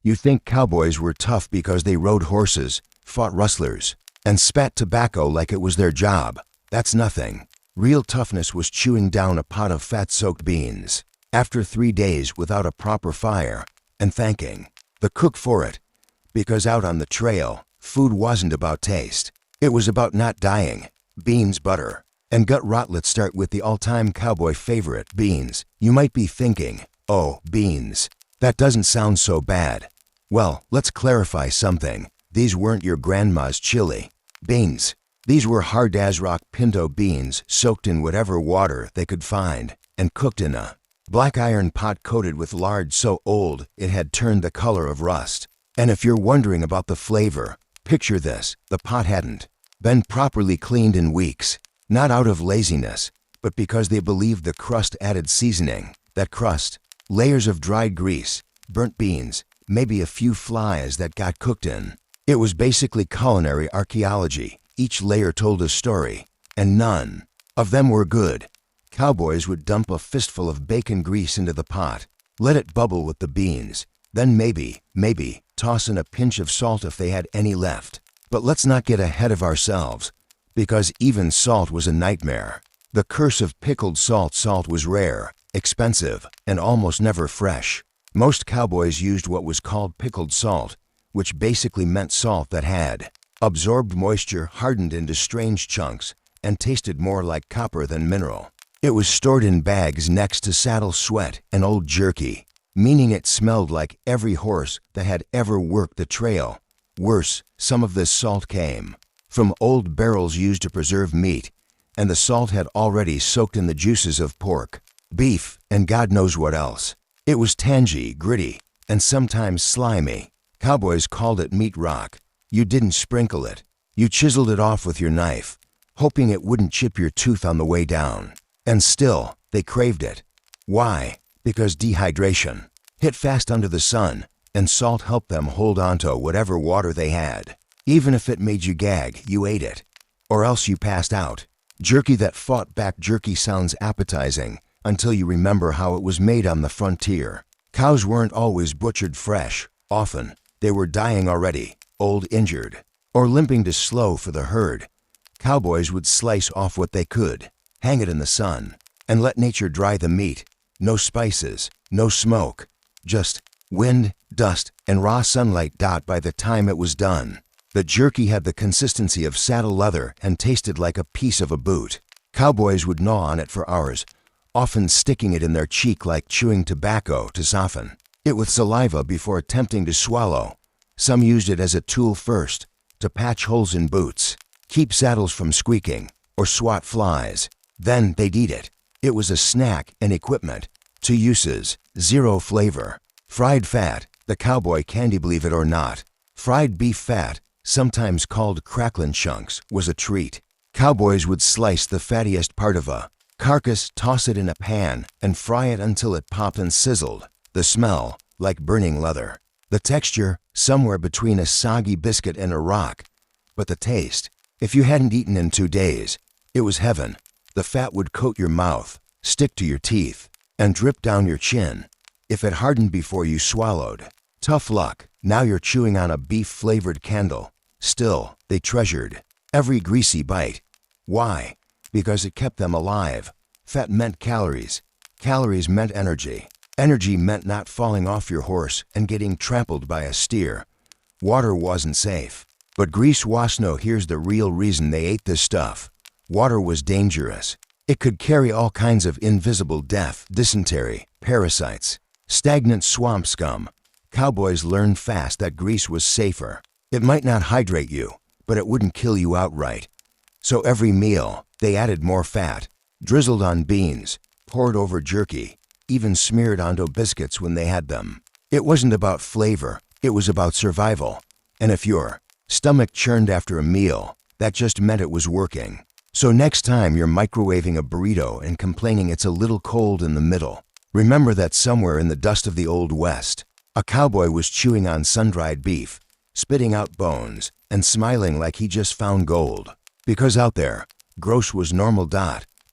You think cowboys were tough because they rode horses, fought rustlers, and spat tobacco like it was their job. That's nothing. Real toughness was chewing down a pot of fat-soaked beans after 3 days without a proper fire and thanking the cook for it. Because out on the trail, food wasn't about taste. It was about not dying. Beans, butter, and gut rot. Let's start with the all-time cowboy favorite, beans. You might be thinking, oh, beans. That doesn't sound so bad. Well, let's clarify something. These weren't your grandma's chili beans. These were hard-as-rock pinto beans soaked in whatever water they could find and cooked in a black iron pot coated with lard so old it had turned the color of rust. And if you're wondering about the flavor, picture this. The pot hadn't been properly cleaned in weeks. Not out of laziness, but because they believed the crust added seasoning. That crust, layers of dried grease, burnt beans, maybe a few flies that got cooked in. It was basically culinary archaeology. Each layer told a story, and none of them were good. Cowboys would dump a fistful of bacon grease into the pot, let it bubble with the beans, then maybe toss in a pinch of salt if they had any left. But let's not get ahead of ourselves, because even salt was a nightmare. The curse of pickled salt. Salt was rare, expensive, and almost never fresh. Most cowboys used what was called pickled salt, which basically meant salt that had absorbed moisture, hardened into strange chunks, and tasted more like copper than mineral. It was stored in bags next to saddle sweat and old jerky, meaning it smelled like every horse that had ever worked the trail. Worse, some of this salt came from old barrels used to preserve meat, and the salt had already soaked in the juices of pork, beef, and God knows what else. It was tangy, gritty, and sometimes slimy. Cowboys called it meat rock. You didn't sprinkle it. You chiseled it off with your knife, hoping it wouldn't chip your tooth on the way down. And still, they craved it. Why? Because dehydration hit fast under the sun, and salt helped them hold on to whatever water they had. Even if it made you gag, you ate it, or else you passed out. Jerky that fought back. Jerky sounds appetizing until you remember how it was made on the frontier. Cows weren't always butchered fresh. Often, they were dying already, old, injured, or limping to slow for the herd. Cowboys would slice off what they could, hang it in the sun, and let nature dry the meat. No spices, no smoke, just wind, dust, and raw sunlight. By the time it was done, the jerky had the consistency of saddle leather and tasted like a piece of a boot. Cowboys would gnaw on it for hours, often sticking it in their cheek like chewing tobacco to soften it with saliva before attempting to swallow. Some used it as a tool first, to patch holes in boots, keep saddles from squeaking, or swat flies. Then they'd eat it. It was a snack and equipment. 2 uses, 0 flavor. Fried fat, the cowboy candy. Believe it or not, fried beef fat, sometimes called cracklin' chunks, was a treat. Cowboys would slice the fattiest part of a carcass, toss it in a pan, and fry it until it popped and sizzled. The smell, like burning leather. The texture, somewhere between a soggy biscuit and a rock. But the taste, if you hadn't eaten in 2 days, it was heaven. The fat would coat your mouth, stick to your teeth, and drip down your chin. If it hardened before you swallowed, tough luck. Now you're chewing on a beef-flavored candle. Still, they treasured every greasy bite. Why? Because it kept them alive. Fat meant calories. Calories meant energy. Energy meant not falling off your horse and getting trampled by a steer. Water wasn't safe. But grease was. No, here's the real reason they ate this stuff. Water was dangerous. It could carry all kinds of invisible death, dysentery, parasites, stagnant swamp scum. Cowboys learned fast that grease was safer. It might not hydrate you, but it wouldn't kill you outright. So every meal, they added more fat, drizzled on beans, poured over jerky, even smeared onto biscuits when they had them. It wasn't about flavor, it was about survival. And if your stomach churned after a meal, that just meant it was working. So next time you're microwaving a burrito and complaining it's a little cold in the middle, remember that somewhere in the dust of the Old West, a cowboy was chewing on sun-dried beef, spitting out bones, and smiling like he just found gold. Because out there, gross was normal.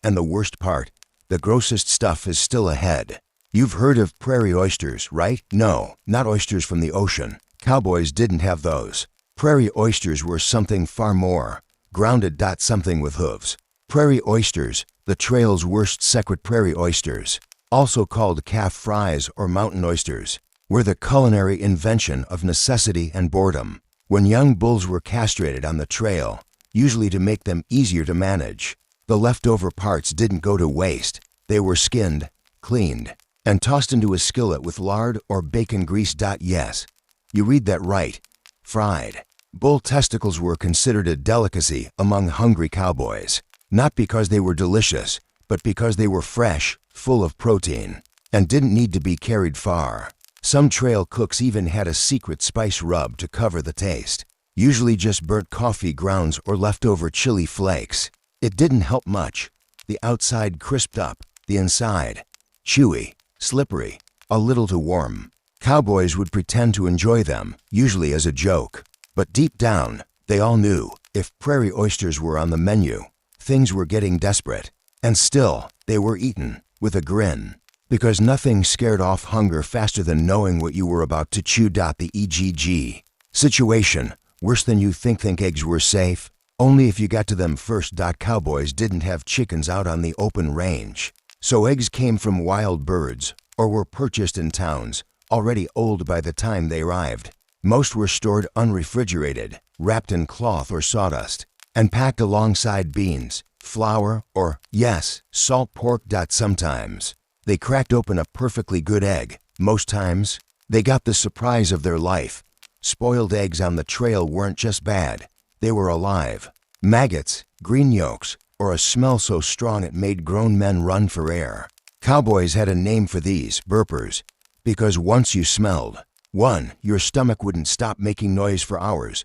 And the worst part, the grossest stuff is still ahead. You've heard of prairie oysters, right? No, not oysters from the ocean. Cowboys didn't have those. Prairie oysters were something far more. Grounded. Something with hooves. Prairie oysters, the trail's worst secret. Prairie oysters, also called calf fries or mountain oysters, were the culinary invention of necessity and boredom. When young bulls were castrated on the trail, usually to make them easier to manage, the leftover parts didn't go to waste. They were skinned, cleaned, and tossed into a skillet with lard or bacon grease. Yes, you read that right. Fried. Bull testicles were considered a delicacy among hungry cowboys, not because they were delicious, but because they were fresh, full of protein, and didn't need to be carried far. Some trail cooks even had a secret spice rub to cover the taste, usually just burnt coffee grounds or leftover chili flakes. It didn't help much. The outside crisped up, the inside chewy, slippery, a little too warm. Cowboys would pretend to enjoy them, usually as a joke. But deep down, they all knew if prairie oysters were on the menu, things were getting desperate. And still, they were eaten, with a grin. Because nothing scared off hunger faster than knowing what you were about to chew. The EGG situation, worse than you think. Eggs were safe, only if you got to them first. Cowboys didn't have chickens out on the open range, so eggs came from wild birds or were purchased in towns, already old by the time they arrived. Most were stored unrefrigerated, wrapped in cloth or sawdust, and packed alongside beans, flour, or, yes, salt pork. Sometimes they cracked open a perfectly good egg. Most times, they got the surprise of their life. Spoiled eggs on the trail weren't just bad, they were alive. Maggots, green yolks, or a smell so strong it made grown men run for air. Cowboys had a name for these, burpers, because once you smelled one, your stomach wouldn't stop making noise for hours.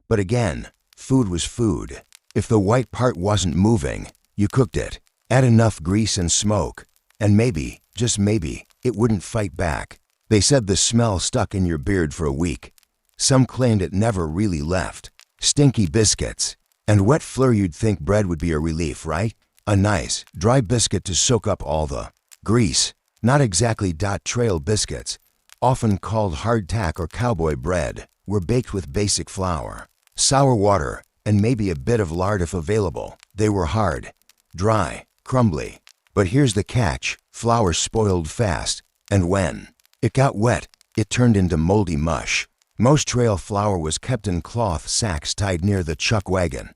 But again, food was food. If the white part wasn't moving, you cooked it. Add enough grease and smoke, and maybe, just maybe, it wouldn't fight back. They said the smell stuck in your beard for a week. Some claimed it never really left. Stinky biscuits and wet fleur. You'd think bread would be a relief, right? A nice, dry biscuit to soak up all the grease. Not exactly. Trail biscuits, often called hardtack or cowboy bread, were baked with basic flour, sour water, and maybe a bit of lard if available. They were hard, dry, crumbly. But here's the catch: flour spoiled fast, and when it got wet, it turned into moldy mush. Most trail flour was kept in cloth sacks tied near the chuck wagon.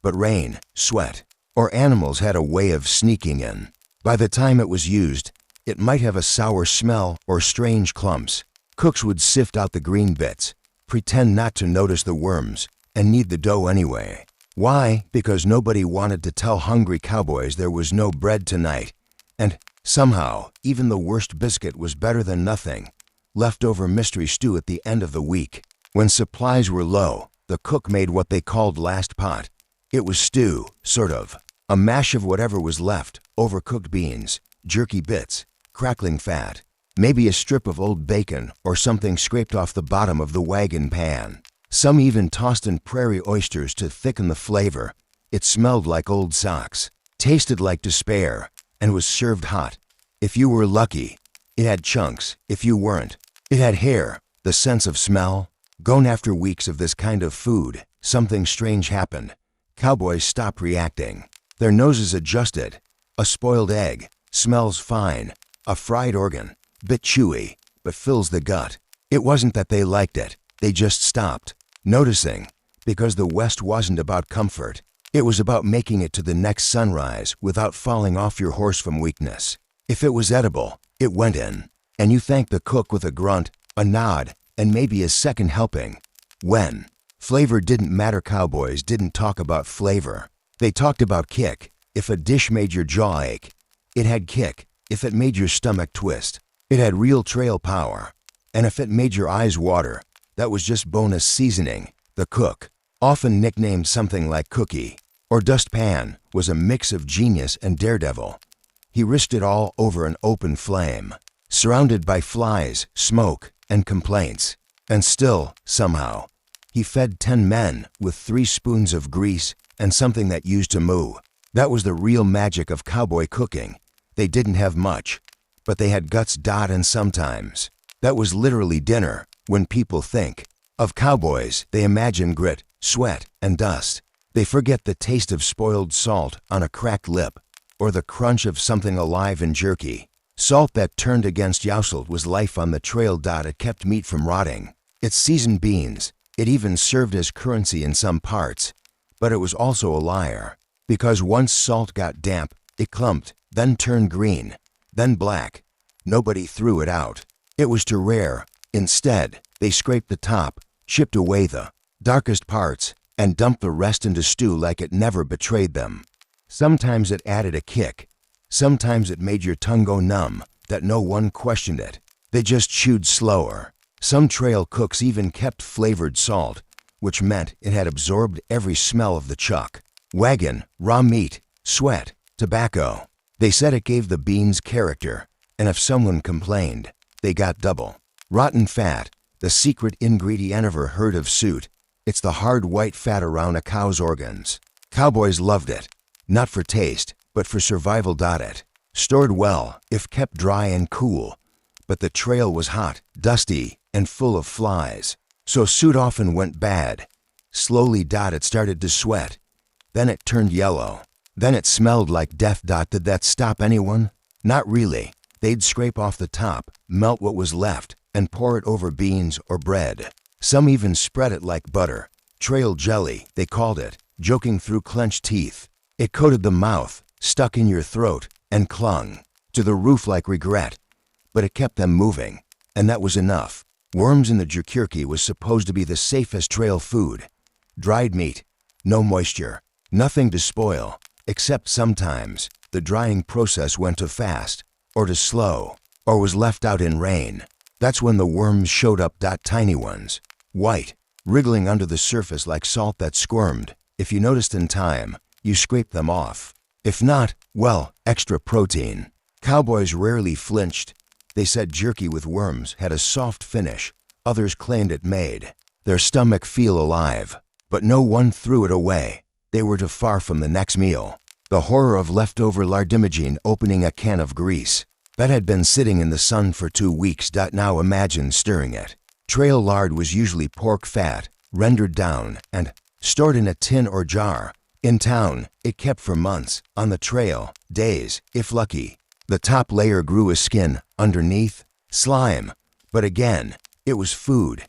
But rain, sweat, or animals had a way of sneaking in. By the time it was used, it might have a sour smell or strange clumps. Cooks would sift out the green bits, pretend not to notice the worms, and knead the dough anyway. Why? Because nobody wanted to tell hungry cowboys there was no bread tonight. And somehow, even the worst biscuit was better than nothing. Leftover mystery stew at the end of the week. When supplies were low, the cook made what they called last pot. It was stew, sort of. A mash of whatever was left: overcooked beans, jerky bits, crackling fat, maybe a strip of old bacon or something scraped off the bottom of the wagon pan. Some even tossed in prairie oysters to thicken the flavor. It smelled like old socks, tasted like despair, and was served hot. If you were lucky, it had chunks. If you weren't, it had hair, the sense of smell. Gone. After weeks of this kind of food, something strange happened. Cowboys stopped reacting. Their noses adjusted. A spoiled egg smells fine. A fried organ, bit chewy, but fills the gut. It wasn't that they liked it. They just stopped noticing, because the West wasn't about comfort. It was about making it to the next sunrise without falling off your horse from weakness. If it was edible, it went in, and you thanked the cook with a grunt, a nod, and maybe a second helping. When flavor didn't matter, cowboys didn't talk about flavor. They talked about kick. If a dish made your jaw ache, it had kick. If it made your stomach twist, it had real trail power. And if it made your eyes water, that was just bonus seasoning. The cook, often nicknamed something like Cookie or Dustpan, was a mix of genius and daredevil. He risked it all over an open flame, surrounded by flies, smoke, and complaints. And still, somehow, he fed 10 men with 3 spoons of grease and something that used to moo. That was the real magic of cowboy cooking. They didn't have much, but they had guts. And sometimes that was literally dinner. When people think of cowboys, they imagine grit, sweat, and dust. They forget the taste of spoiled salt on a cracked lip, or the crunch of something alive and jerky. Salt that turned against Yousselt was life on the trail. It kept meat from rotting. It seasoned beans. It even served as currency in some parts. But it was also a liar, because once salt got damp, it clumped, then turned green, then black. Nobody threw it out. It was too rare. Instead, they scraped the top, chipped away the darkest parts, and dumped the rest into stew like it never betrayed them. Sometimes it added a kick. Sometimes it made your tongue go numb, that no one questioned it. They just chewed slower. Some trail cooks even kept flavored salt, which meant it had absorbed every smell of the chuck, wagon, raw meat, sweat, tobacco. They said it gave the beans character, and if someone complained, they got double. Rotten fat, the secret ingredient. Ever heard of soot? It's the hard white fat around a cow's organs. Cowboys loved it, not for taste, but for survival. It stored well if kept dry and cool, but the trail was hot, dusty, and full of flies, so soot often went bad. Slowly. It started to sweat. Then it turned yellow. Then it smelled like death. Did that stop anyone? Not really. They'd scrape off the top, melt what was left, and pour it over beans or bread. Some even spread it like butter. Trail jelly, they called it, joking through clenched teeth. It coated the mouth, stuck in your throat, and clung to the roof like regret. But it kept them moving, and that was enough. Worms in the jerky was supposed to be the safest trail food. Dried meat, no moisture, nothing to spoil, except sometimes the drying process went too fast, or too slow, or was left out in rain. That's when the worms showed up. Tiny ones, white, wriggling under the surface like salt that squirmed. If you noticed in time, you scraped them off. If not, well, extra protein. Cowboys rarely flinched. They said jerky with worms had a soft finish. Others claimed it made their stomach feel alive. But no one threw it away. They were too far from the next meal. The horror of leftover lardimagine. Opening a can of grease that had been sitting in the sun for 2 weeks. Now imagine stirring it. Trail lard was usually pork fat, rendered down, and stored in a tin or jar. In town, it kept for months. On the trail, days, if lucky. The top layer grew a skin, underneath, slime. But again, it was food.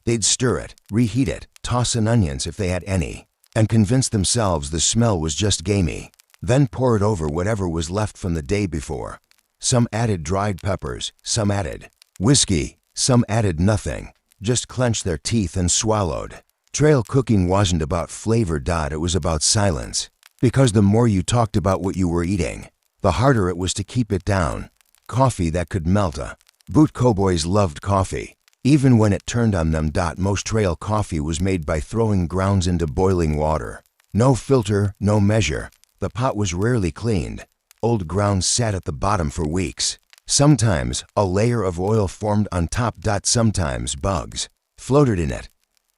They'd stir it, reheat it, toss in onions if they had any, and convince themselves the smell was just gamey. Then pour it over whatever was left from the day before. Some added dried peppers, some added whiskey, some added nothing, just clenched their teeth and swallowed. Trail cooking wasn't about flavor. It was about silence. Because the more you talked about what you were eating, the harder it was to keep it down. Coffee that could melt a boot. Cowboys loved coffee, even when it turned on them. Most trail coffee was made by throwing grounds into boiling water. No filter, no measure. The pot was rarely cleaned. Old grounds sat at the bottom for weeks. Sometimes a layer of oil formed on top. Sometimes bugs floated in it.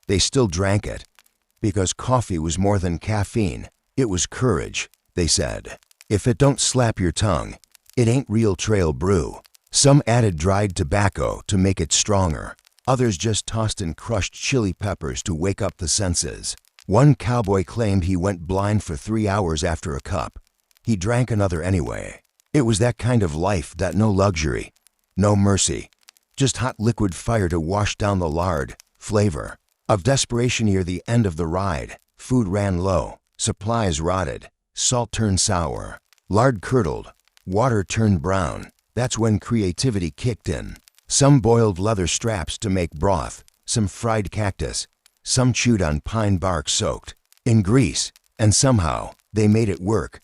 They still drank it, because coffee was more than caffeine. It was courage, they said. If it don't slap your tongue, it ain't real trail brew. Some added dried tobacco to make it stronger. Others just tossed in crushed chili peppers to wake up the senses. One cowboy claimed he went blind for 3 hours after a cup. He drank another anyway. It was that kind of life. No luxury, no mercy, just hot liquid fire to wash down the lard, flavor of desperation. Near the end of the ride, food ran low, supplies rotted, salt turned sour, lard curdled, water turned brown. That's when creativity kicked in. Some boiled leather straps to make broth, some fried cactus, some chewed on pine bark soaked in grease, and somehow they made it work.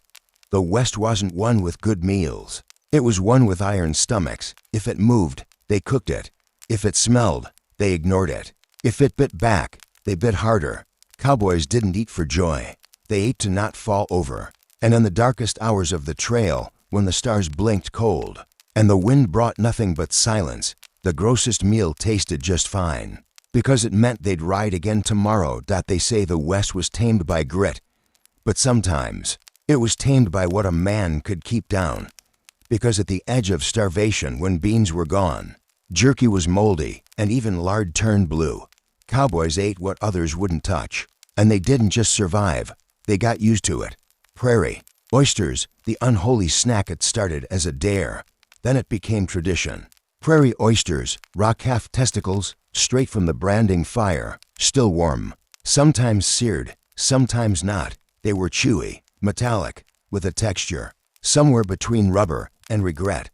The West wasn't one with good meals. It was one with iron stomachs. If it moved, they cooked it. If it smelled, they ignored it. If it bit back, they bit harder. Cowboys didn't eat for joy. They ate to not fall over. And in the darkest hours of the trail, when the stars blinked cold, and the wind brought nothing but silence, the grossest meal tasted just fine. Because it meant they'd ride again tomorrow. They say the West was tamed by grit, but sometimes it was tamed by what a man could keep down. because at the edge of starvation when beans were gone, jerky was moldy, and even lard turned blue. Cowboys ate what others wouldn't touch. And they didn't just survive, they got used to it. Prairie, oysters, the unholy snack. It started as a dare, then it became tradition. Prairie oysters, raw calf testicles, straight from the branding fire, still warm. Sometimes seared, sometimes not. They were chewy, metallic, with a texture somewhere between rubber and regret.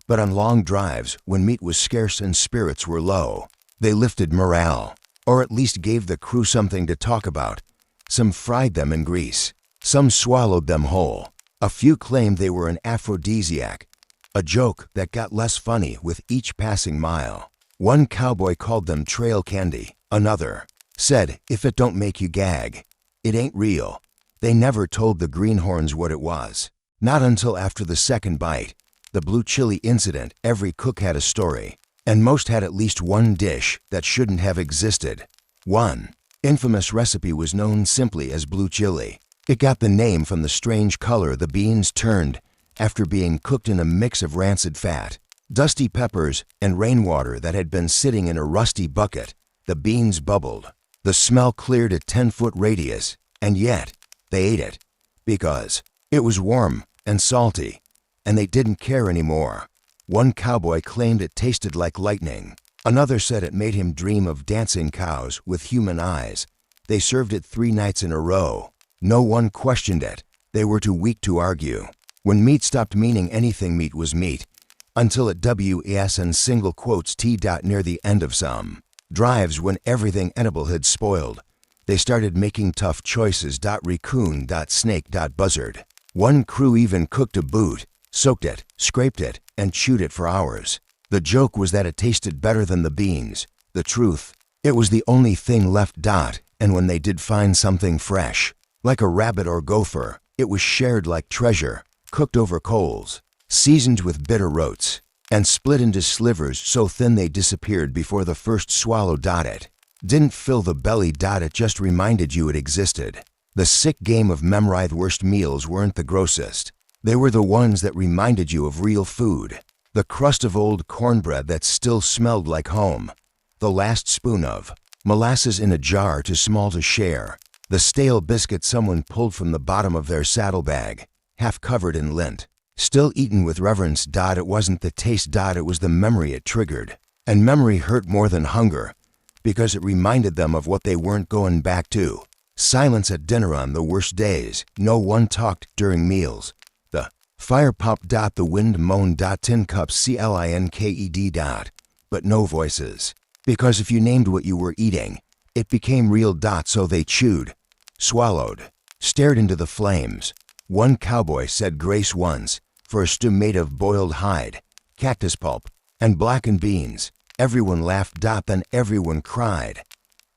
But on long drives, when meat was scarce and spirits were low, they lifted morale, or at least gave the crew something to talk about. Some fried them in grease. Some swallowed them whole. A few claimed they were an aphrodisiac, a joke that got less funny with each passing mile. One cowboy called them trail candy. Another said, if it don't make you gag, it ain't real. They never told the greenhorns what it was. Not until after the second bite. The blue chili incident. Every cook had a story, and most had at least one dish that shouldn't have existed. One infamous recipe was known simply as blue chili. It got the name from the strange color the beans turned after being cooked in a mix of rancid fat, dusty peppers, and rainwater that had been sitting in a rusty bucket. The beans bubbled. The smell cleared a 10-foot radius, and yet they ate it because it was warm and salty, and they didn't care anymore. One cowboy claimed it tasted like lightning. Another said it made him dream of dancing cows with human eyes. They served it 3 nights in a row. No one questioned it. They were too weak to argue. When meat stopped meaning anything, meat was meat, until it was in single quotes t. Near the end of some drives, when everything edible had spoiled, they started making tough choices. Raccoon, snake, buzzard. One crew even cooked a boot, soaked it, scraped it, and chewed it for hours. The joke was that it tasted better than the beans. The truth, it was the only thing left. And when they did find something fresh, like a rabbit or gopher, it was shared like treasure, cooked over coals, seasoned with bitter rotes, and split into slivers so thin they disappeared before the first swallow. It didn't fill the belly. It just reminded you it existed. The sick game of memory. The worst meals weren't the grossest. They were the ones that reminded you of real food. The crust of old cornbread that still smelled like home. The last spoon of molasses in a jar too small to share. The stale biscuit someone pulled from the bottom of their saddlebag, half covered in lint, still eaten with reverence. It wasn't the taste. It was the memory it triggered. And memory hurt more than hunger, because it reminded them of what they weren't going back to. Silence at dinner on the worst days. No one talked during meals. The fire popped. The wind moaned. Tin cups clinked. But no voices. Because if you named what you were eating, it became real. So they chewed, swallowed, stared into the flames. One cowboy said grace once for a stew made of boiled hide, cactus pulp, and blackened beans. Everyone laughed. Then everyone cried.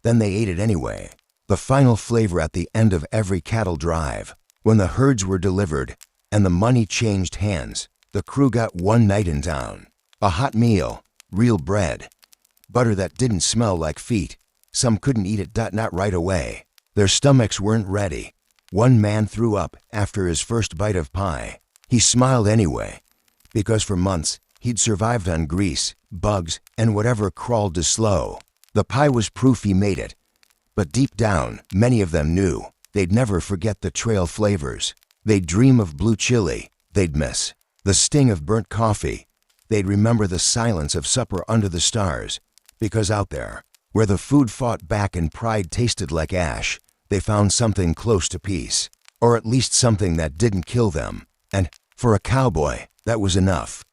Then they ate it anyway. The final flavor at the end of every cattle drive. When the herds were delivered and the money changed hands, the crew got one night in town. A hot meal, real bread, butter that didn't smell like feet. Some couldn't eat it. Not right away. Their stomachs weren't ready. One man threw up after his first bite of pie. He smiled anyway, because for months he'd survived on grease, bugs, and whatever crawled to slow. The pie was proof he made it. But deep down, many of them knew they'd never forget the trail flavors. They'd dream of blue chili. They'd miss the sting of burnt coffee. They'd remember the silence of supper under the stars. Because out there, where the food fought back and pride tasted like ash, they found something close to peace. Or at least something that didn't kill them. And for a cowboy, that was enough.